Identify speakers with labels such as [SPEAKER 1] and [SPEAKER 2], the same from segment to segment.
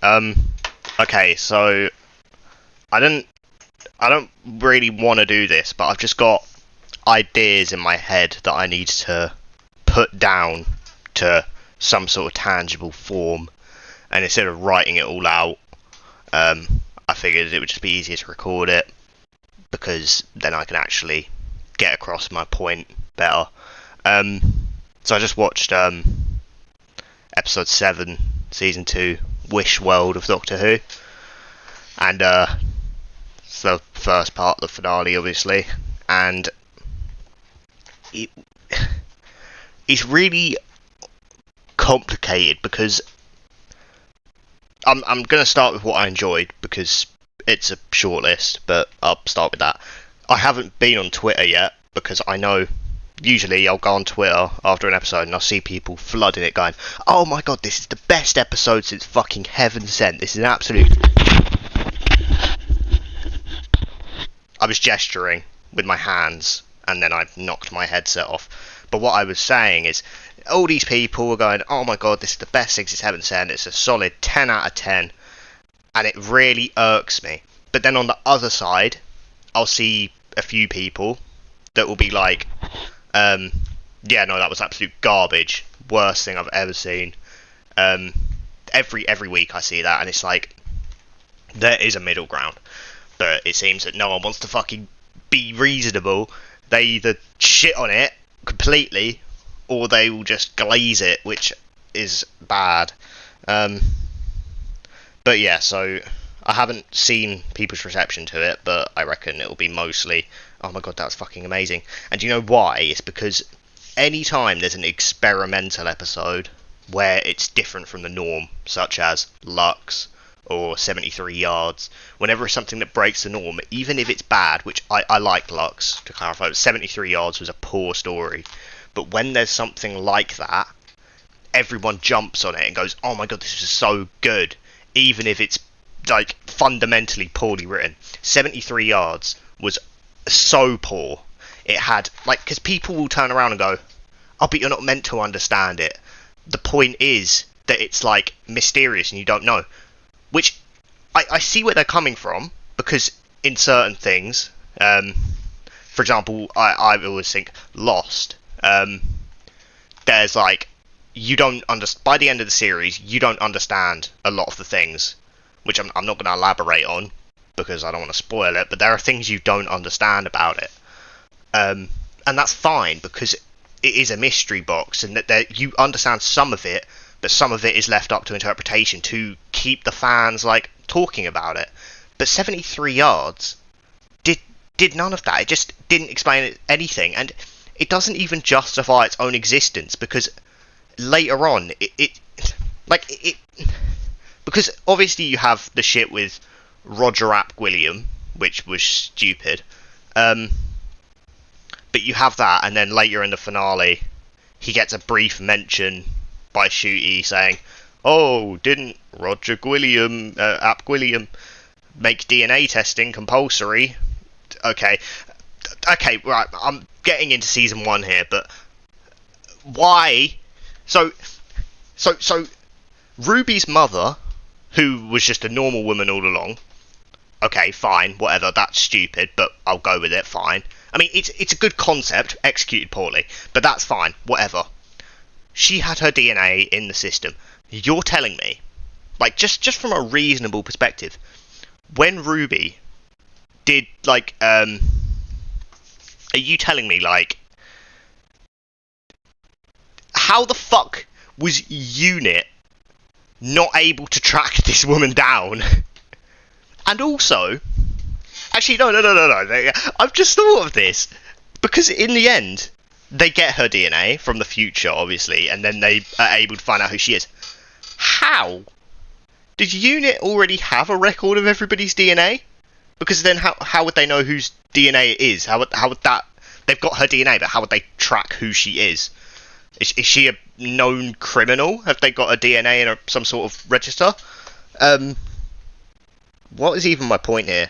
[SPEAKER 1] Um, okay, so I don't, I don't really want to do this, but I've just got ideas in my head that I need to put down to some sort of tangible form, and instead of writing it all out, I figured it would just be easier to record it because then I can actually get across my point better. Um, so I just watched episode 7, season 2, Wish World of Doctor Who, and it's the first part of the finale, obviously, and it, it's really complicated because I'm going to start with what I enjoyed because it's a short list, but I'll start with that. I haven't been on Twitter yet because I know usually I'll go on Twitter after an episode and I'll see people flooding it going, oh my god, this is the best episode since fucking Heaven Sent. This is an absolute... I was gesturing with my hands and then I knocked my headset off. But what I was saying is, all these people were going, oh my god, this is the best thing since Heaven Sent. It's a solid 10 out of 10. And it really irks me. But then on the other side, I'll see a few people that will be like, yeah, no, that was absolute garbage. Worst thing I've ever seen. Every week I see that, and it's like, there is a middle ground. But it seems that no one wants to fucking be reasonable. They either shit on it completely, or they will just glaze it, which is bad. But yeah, so I haven't seen people's reception to it, but I reckon it'll be mostly, oh my god, that was fucking amazing. And do you know why? It's because anytime there's an experimental episode where it's different from the norm, such as Lux or 73 Yards, whenever it's something that breaks the norm, even if it's bad, which I like Lux, to clarify, 73 Yards was a poor story, but when there's something like that, everyone jumps on it and goes, oh my god, this is so good, even if it's like fundamentally poorly written. 73 Yards was so poor. It had, like, because people will turn around and go, oh, but you're not meant to understand it. The point is that it's like mysterious and you don't know. Which I see where they're coming from, because in certain things, for example, I always think Lost, there's like, you don't understand, by the end of the series, you don't understand a lot of the things, which I'm not going to elaborate on because I don't want to spoil it, but there are things you don't understand about it. And that's fine because it is a mystery box, and that you understand some of it, but some of it is left up to interpretation to keep the fans like talking about it. But 73 Yards did none of that. It just didn't explain anything, and it doesn't even justify its own existence because later on it because obviously you have the shit with Roger Ap William, which was stupid, but you have that, and then later in the finale he gets a brief mention by Shooty saying, oh, didn't Roger Ap William make DNA testing compulsory? Okay, right, I'm getting into season 1 here, but why? So Ruby's mother, who was just a normal woman all along, okay, fine, whatever, that's stupid, but I'll go with it, fine. I mean, it's a good concept, executed poorly, but that's fine, whatever. She had her DNA in the system. You're telling me, like, just from a reasonable perspective, when Ruby did, like, are you telling me, like, how the fuck was UNIT not able to track this woman down? And also, actually, no, I've just thought of this, because in the end, they get her DNA from the future, obviously, and then they are able to find out who she is. How? Did UNIT already have a record of everybody's DNA? Because then how would they know whose DNA it is? How would that... They've got her DNA, but how would they track who she is? Is she a known criminal? Have they got a DNA in some sort of register? What is even my point here?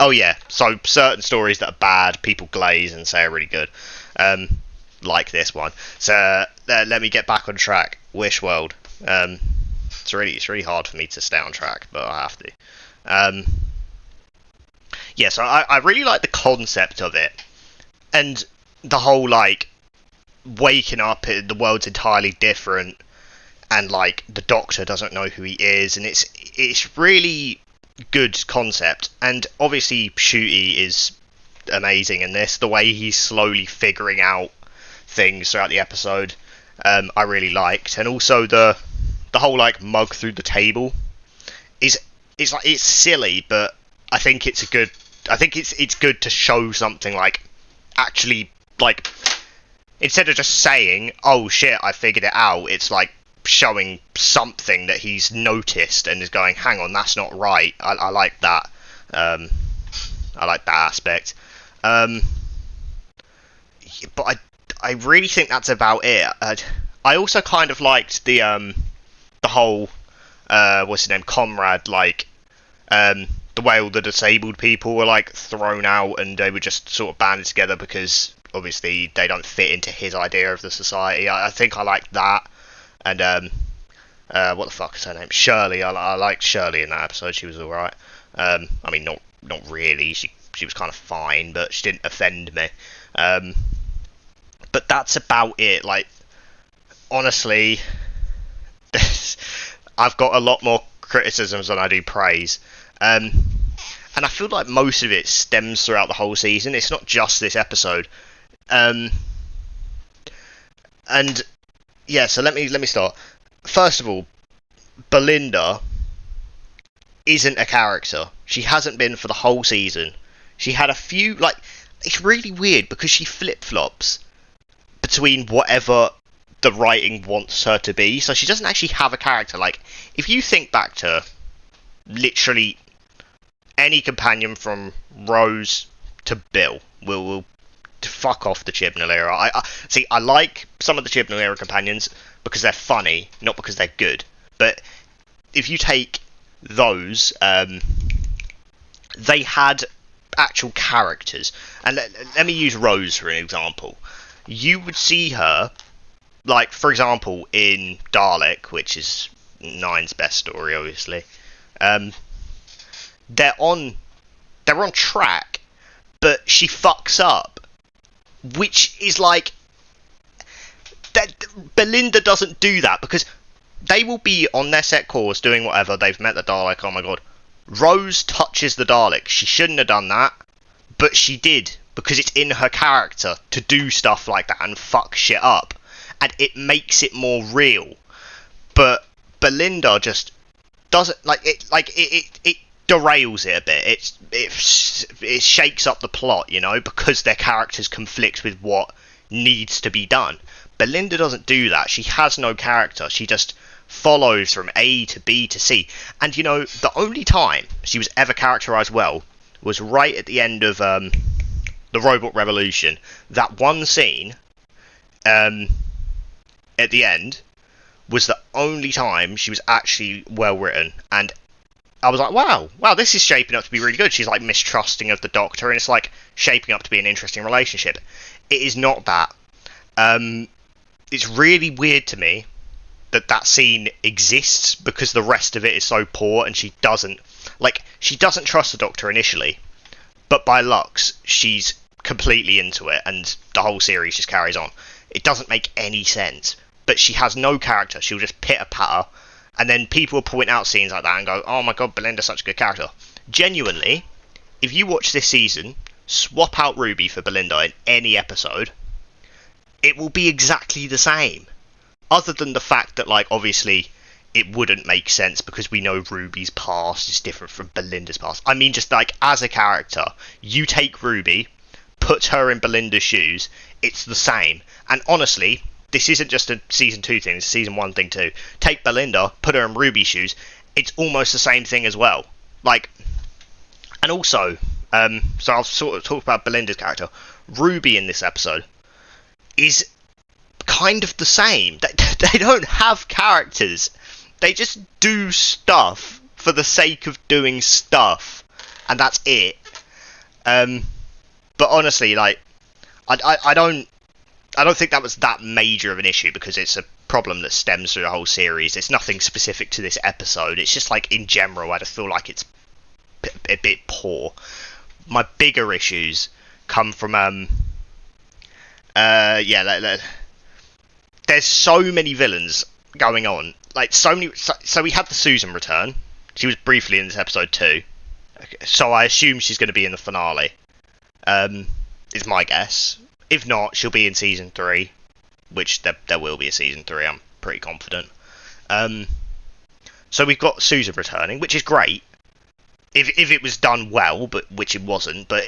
[SPEAKER 1] Oh yeah, so certain stories that are bad, people glaze and say are really good. Like this one. So let me get back on track. Wish World. It's really hard for me to stay on track, but I have to. Um, yeah, so I really like the concept of it, and the whole like waking up, the world's entirely different, and like the Doctor doesn't know who he is, and it's really good concept. And obviously, Shooty is amazing in this. The way he's slowly figuring out things throughout the episode, I really liked, and also the whole like mug through the table is like it's silly, but I think it's a good. I think it's good to show something like actually like instead of just saying, "Oh shit, I figured it out." It's like showing something that he's noticed and is going, "Hang on, that's not right." I like that. Um, I like that aspect. Um, but I really think that's about it. I also kind of liked the whole what's his name, Comrade, like the way all the disabled people were like thrown out and they were just sort of banded together because obviously they don't fit into his idea of the society. I think I liked that. And what the fuck is her name? Shirley. I liked Shirley in that episode. She was all right. I mean, not really. She was kind of fine, but she didn't offend me. But that's about it. Like, honestly, I've got a lot more criticisms than I do praise. And I feel like most of it stems throughout the whole season. It's not just this episode. And yeah, so let me start. First of all, Belinda isn't a character. She hasn't been for the whole season. She had a few like it's really weird because she flip-flops between whatever the writing wants her to be. So she doesn't actually have a character. Like if you think back to literally any companion from Rose to Bill, will fuck off the Chibnall era. I see. I like some of the Chibnall era companions because they're funny, not because they're good. But if you take those, they had actual characters. And let me use Rose for an example. You would see her, like for example, in Dalek, which is Nine's best story, obviously. They're on track, but she fucks up, which is like that. Belinda doesn't do that because they will be on their set course doing whatever. They've met the Dalek. Oh my god, Rose touches the Dalek. She shouldn't have done that, but she did because it's in her character to do stuff like that and fuck shit up, and it makes it more real. But Belinda just doesn't like it. Like it derails it a bit. It shakes up the plot, you know, because their characters conflict with what needs to be done. Belinda doesn't do that. She has no character. She just follows from A to B to C. And you know, the only time she was ever characterized well was right at the end of the Robot Revolution. That one scene at the end was the only time she was actually well written, and I was like, wow, this is shaping up to be really good. She's like mistrusting of the Doctor, and it's like shaping up to be an interesting relationship. It is not that. It's really weird to me that scene exists because the rest of it is so poor, and she doesn't trust the Doctor initially, but by Lux, she's completely into it, and the whole series just carries on. It doesn't make any sense, but she has no character. She'll just pitter-patter. And then people will point out scenes like that and go, oh my god, Belinda's such a good character. Genuinely, if you watch this season, swap out Ruby for Belinda in any episode, it will be exactly the same. Other than the fact that, like, obviously, it wouldn't make sense because we know Ruby's past is different from Belinda's past. I mean, just like, as a character, you take Ruby, put her in Belinda's shoes, it's the same. And honestly, this isn't just a season 2 thing, it's a season 1 thing too. Take Belinda, put her in Ruby's shoes, it's almost the same thing as well. Like, and also, so I'll sort of talk about Belinda's character. Ruby in this episode is kind of the same. They don't have characters. They just do stuff for the sake of doing stuff, and that's it. But honestly, like, I don't think that was that major of an issue because it's a problem that stems through the whole series. It's nothing specific to this episode. It's just like in general, I just feel like it's a bit poor. My bigger issues come from there's so many villains going on. Like so many. So we had the Susan return. She was briefly in this episode too. Okay, so I assume she's going to be in the finale. Is my guess. If not, she'll be in season 3, which there will be a season 3. I'm pretty confident. So we've got Susan returning, which is great. If it was done well, but which it wasn't. But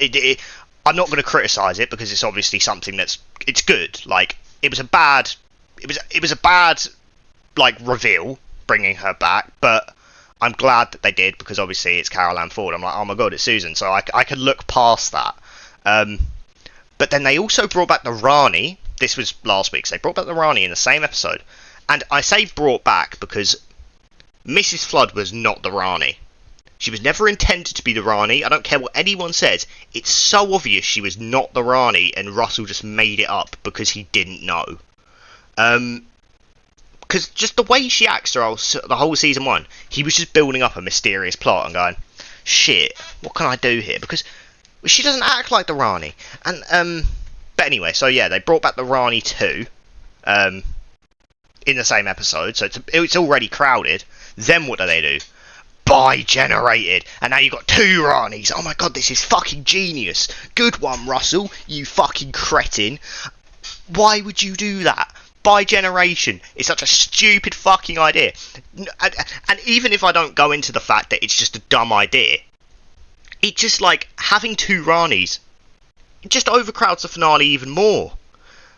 [SPEAKER 1] I'm not going to criticise it because it's obviously something it's good. Like it was a bad like reveal bringing her back, but I'm glad that they did because obviously it's Carol Ann Ford. I'm like, oh my god, it's Susan, so I could look past that. But then they also brought back the Rani. This was last week. So they brought back the Rani in the same episode, and I say brought back because Mrs. Flood was not the Rani. She was never intended to be the Rani. I don't care what anyone says. It's so obvious she was not the Rani, and Russell just made it up because he didn't know. Because just the way she acts the whole season 1, he was just building up a mysterious plot and going, shit, what can I do here? Because she doesn't act like the Rani. And but anyway, so yeah, they brought back the Rani too, in the same episode, so it's already crowded. Then what do? Bi-generated, and now you've got 2 Ranis. Oh my god, this is fucking genius. Good one, Russell, you fucking cretin. Why would you do that? Bi-generation is such a stupid fucking idea. And even if I don't go into the fact that it's just a dumb idea, it's just like having 2 Ranis. It just overcrowds the finale even more.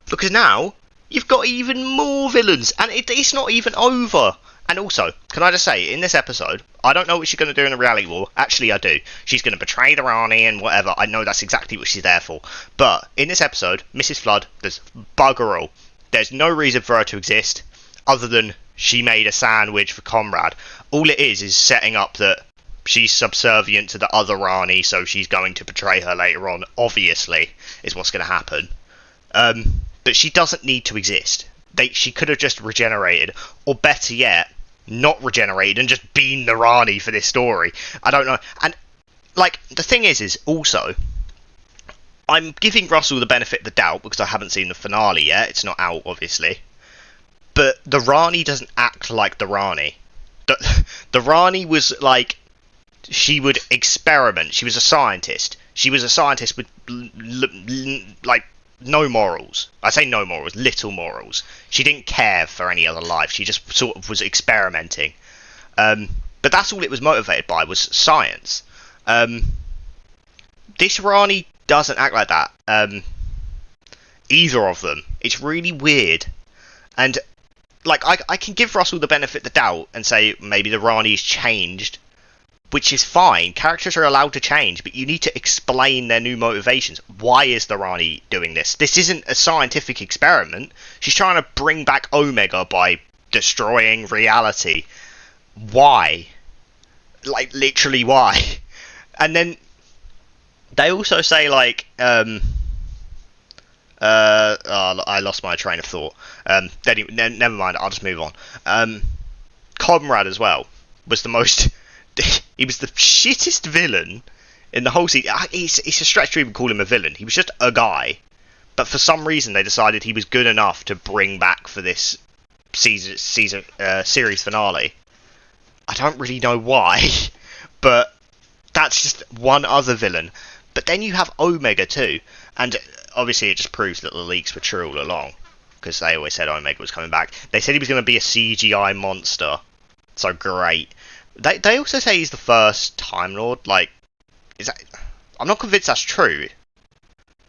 [SPEAKER 1] Because now, you've got even more villains, and it's not even over. And also, can I just say, in this episode, I don't know what she's going to do in a reality war. Actually, I do. She's going to betray the Rani and whatever. I know that's exactly what she's there for. But in this episode, Mrs. Flood, there's bugger all. There's no reason for her to exist, other than she made a sandwich for Conrad. All it is setting up that she's subservient to the other Rani, so she's going to betray her later on, obviously, is what's going to happen. But she doesn't need to exist. She could have just regenerated, or better yet, not regenerated and just been the Rani for this story. I don't know. And, like, the thing is also, I'm giving Russell the benefit of the doubt because I haven't seen the finale yet. It's not out, obviously. But the Rani doesn't act like the Rani. The Rani was, like, she would experiment. She was a scientist. She was a scientist with, like, no morals. I say no morals, little morals. She didn't care for any other life. She just sort of was experimenting. But that's all it was motivated by, was science. This Rani doesn't act like that. Either of them. It's really weird. And, like, I can give Russell the benefit of the doubt and say maybe the Rani's changed, which is fine. Characters are allowed to change, but you need to explain their new motivations. Why is the Rani doing this? This isn't a scientific experiment. She's trying to bring back Omega by destroying reality. Why? Like, literally, why? And then they also say, like, I lost my train of thought. Never mind, I'll just move on. Conrad as well was the most... He was the shittest villain in the whole season. It's a stretch to even call him a villain. He was just a guy. But for some reason, they decided he was good enough to bring back for this series finale. I don't really know why, but that's just one other villain. But then you have Omega too, and obviously it just proves that the leaks were true all along, because they always said Omega was coming back. They said he was going to be a CGI monster, so great. They also say he's the first Time Lord. Like, is that? I'm not convinced that's true.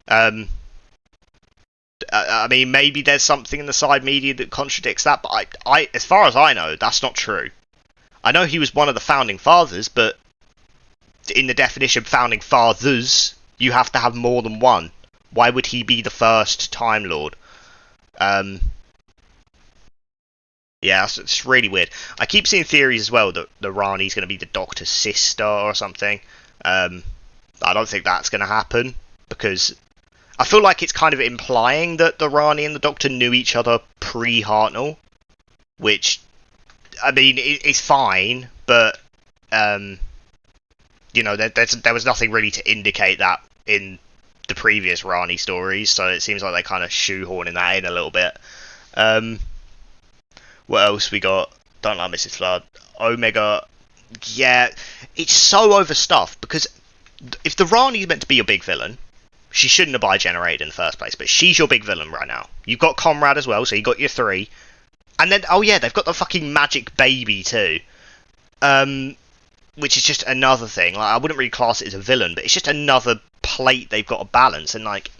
[SPEAKER 1] I mean, maybe there's something in the side media that contradicts that, but I, as far as I know, that's not true. I know he was one of the founding fathers, but in the definition founding fathers, you have to have more than one. Why would he be the first Time Lord? Yeah, it's really weird. I keep seeing theories as well that the Rani's going to be the Doctor's sister or something. I don't think that's going to happen, because I feel like it's kind of implying that the Rani and the Doctor knew each other pre-Hartnell. which I mean it's fine, but um, there was nothing really to indicate that in the previous Rani stories, so it seems like they're kind of shoehorning that in a little bit. Um, what else we got? Don't like Mrs. Flood. Omega, yeah, it's so overstuffed because if the Rani's meant to be your big villain, she shouldn't have bi-generated in the first place, but she's your big villain right now. You've got Comrade as well, so you got your three. And then, oh yeah, they've got the fucking magic baby too. Which is just another thing. Like, I wouldn't really class it as a villain, but it's just another plate they've got to balance, and like,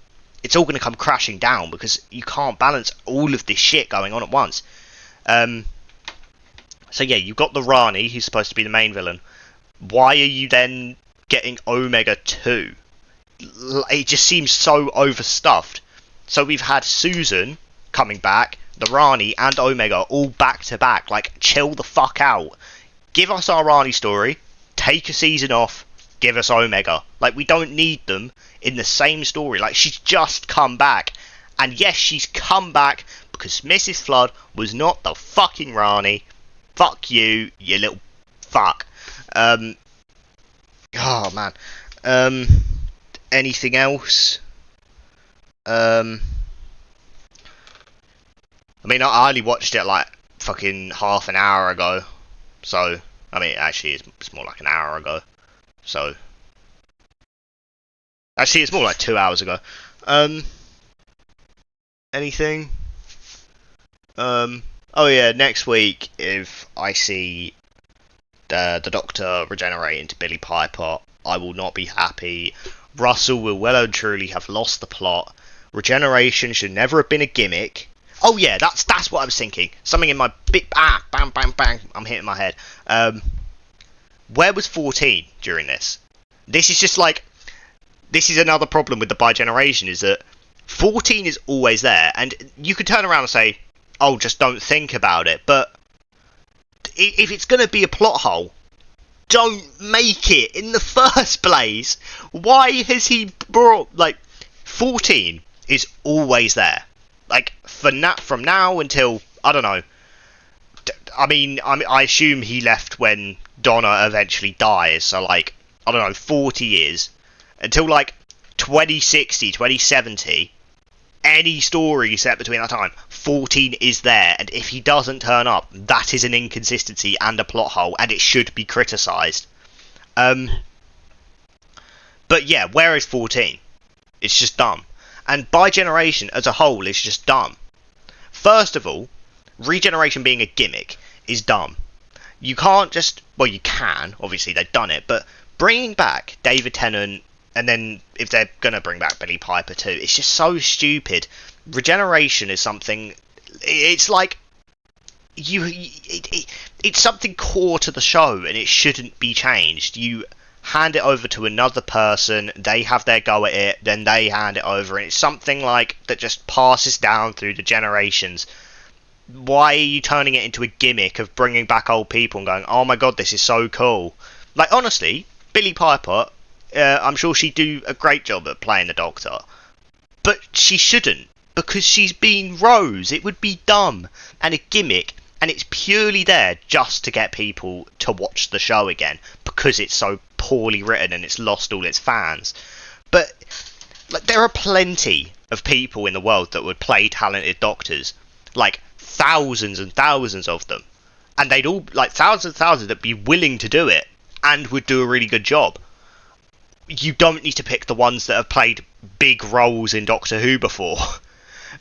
[SPEAKER 1] it's all going to come crashing down because you can't balance all of this shit going on at once. Um, so yeah, you've got the Rani, who's supposed to be the main villain. Why are you then getting Omega 2? It just seems so overstuffed. So we've had Susan coming back, the Rani and Omega all back to back. Like, chill the fuck out. Give us our Rani story, take a season off, give us Omega. Like, we don't need them in the same story. Like, she's just come back. And yes, she's come back because Mrs. Flood was not the fucking Rani. Fuck you, you little fuck. Oh, man. Anything else? I mean, I only watched it like fucking half an hour ago. So, I mean, actually, it's more like an hour ago. So, actually, it's more like 2 hours ago. Anything? Oh yeah, next week, if I see the Doctor regenerate into Billy Piper, I will not be happy. Russell will well and truly have lost the plot. Regeneration should never have been a gimmick. Oh yeah, that's what I was thinking. Something in my bang bang bang. I'm hitting my head. Where was 14 during this? This is just like, this is another problem with the bi-generation, is that 14 is always there, and you could turn around and say, oh, just don't think about it, but if it's going to be a plot hole, don't make it in the first place. Why has he brought, like, 14 is always there. Like, from now until, I don't know, I assume he left when Donna eventually dies, so like, I don't know, 40 years, until like 2060, 2070, any story set between that time, 14 is there, and if he doesn't turn up, that is an inconsistency and a plot hole, and it should be criticised. But yeah, where is 14? It's just dumb. And bi-generation as a whole is just dumb. First of all, regeneration being a gimmick is dumb. You can't just, well, you can, obviously they've done it, but bringing back David Tennant, and then if they're going to bring back Billy Piper too, it's just so stupid. Regeneration is something, it's like, it's something core to the show, and it shouldn't be changed. You hand it over to another person, they have their go at it, then they hand it over, and it's something like that just passes down through the generations. Why are you turning it into a gimmick of bringing back old people and going, oh my god, this is so cool? Like, honestly, Billy Piper, I'm sure she'd do a great job at playing the Doctor, but she shouldn't, because she's been Rose. It would be dumb and a gimmick, and it's purely there just to get people to watch the show again, because it's so poorly written and it's lost all its fans. But like, there are plenty of people in the world that would play talented Doctors, like thousands and thousands of them, and they'd all, like, thousands and thousands that'd be willing to do it and would do a really good job. You don't need to pick the ones that have played big roles in Doctor Who before.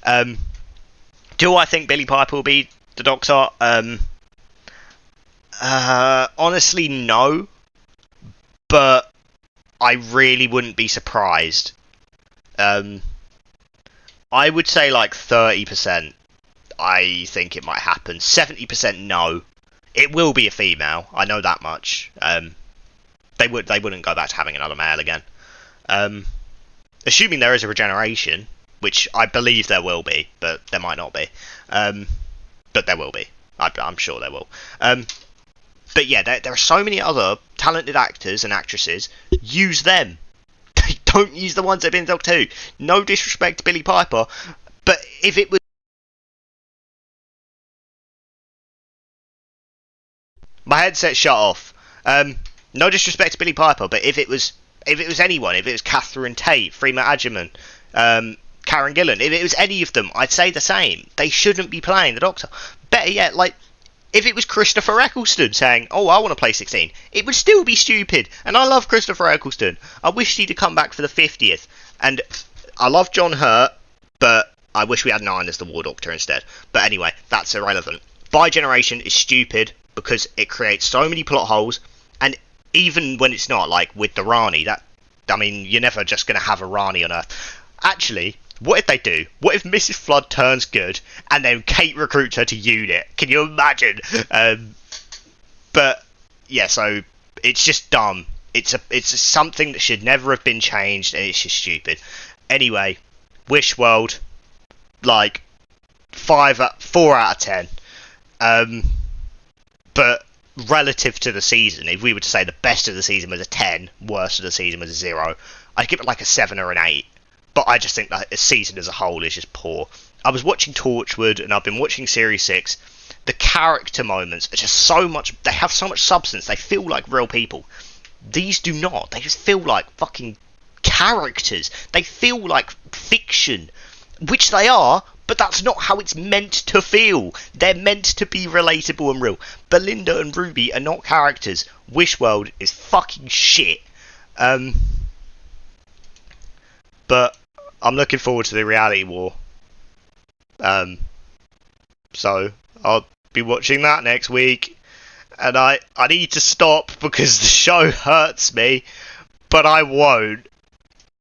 [SPEAKER 1] Do I think Billy Piper will be the Doctor? Honestly, no. But I really wouldn't be surprised. I would say like 30%. I think it might happen. 70% no. It will be a female. I know that much. They wouldn't go back to having another male again. Assuming there is a regeneration, which I believe there will be, but there might not be. But there will be. I'm sure there will. But yeah, there are so many other talented actors and actresses. Use them. Don't use the ones that have been in Doctor Who. No disrespect to Billy Piper, but if it was My headset shut off. No disrespect to Billy Piper, but if it was anyone, if it was Catherine Tate, Freema Agyeman, Karen Gillan, if it was any of them, I'd say the same. They shouldn't be playing the Doctor. Better yet, like, if it was Christopher Eccleston saying, "Oh, I want to play 16," it would still be stupid. And I love Christopher Eccleston. I wish he'd have come back for the 50th. And I love John Hurt, but I wish we had 9 as the War Doctor instead. But anyway, that's irrelevant. Bi-generation is stupid because it creates so many plot holes, and even when it's not, like with the Rani, you're never just going to have a Rani on Earth. Actually, what if they do? What if Mrs. Flood turns good and then Kate recruits her to UNIT? Can you imagine? But yeah, so it's just dumb. It's something that should never have been changed, and it's just stupid. Anyway, Wish World, like 4 out of 10. But relative to the season, if we were to say the best of the season was a 10, worst of the season was a 0, I'd give it like a 7 or an 8. But I just think that the season as a whole is just poor. I was watching Torchwood, and I've been watching Series 6. The character moments are just they have so much substance, they feel like real people. These do not. They just feel like fucking characters. They feel like fiction, which they are, but that's not how it's meant to feel. They're meant to be relatable and real. Belinda and Ruby are not characters. Wishworld is fucking shit. But I'm looking forward to the reality war. So I'll be watching that next week. And I need to stop because the show hurts me, but I won't.